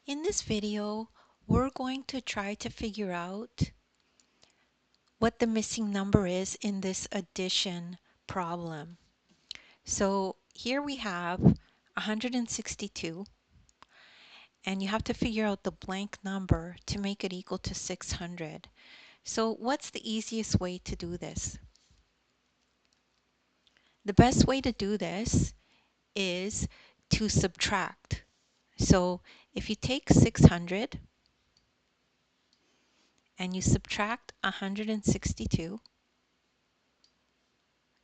In this video, we're going to try to figure out what the missing number is in this addition problem. So here we have 162, and you have to figure out the blank number to make it equal to 600. So what's the easiest way to do this? The best way to do this is to subtract. So if you take 600 and you subtract 162,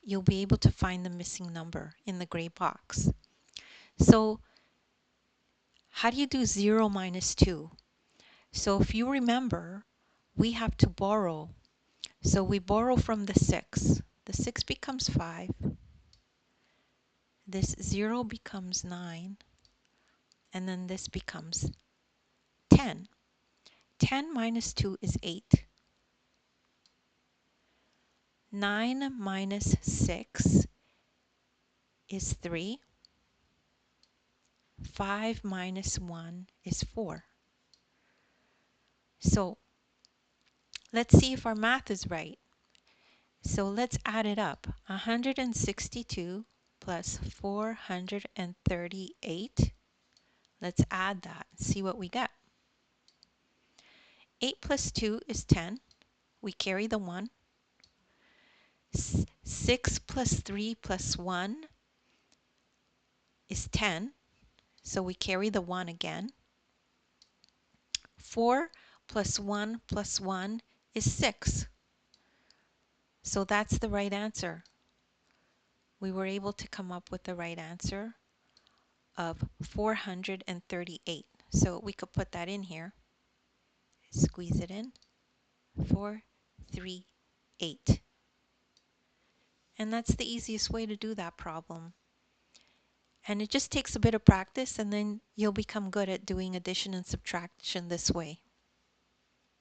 you'll be able to find the missing number in the gray box. So how do you do 0 minus 2? So if you remember, we have to borrow. So we borrow from the 6. The 6 becomes 5. This 0 becomes 9. And then this becomes 10. 10 minus 2 is 8. 9 minus 6 is 3. 5 minus 1 is 4. So let's see if our math is right. So let's add it up. 162 plus 438. Let's add that and see what we get. 8 plus 2 is 10. We carry the 1. 6 plus 3 plus 1 is 10. So we carry the 1 again. 4 plus 1 plus 1 is 6. So that's the right answer. We were able to come up with the right answer of 438. So we could put that in here. Squeeze it in. 438. And that's the easiest way to do that problem. And it just takes a bit of practice, and then you'll become good at doing addition and subtraction this way.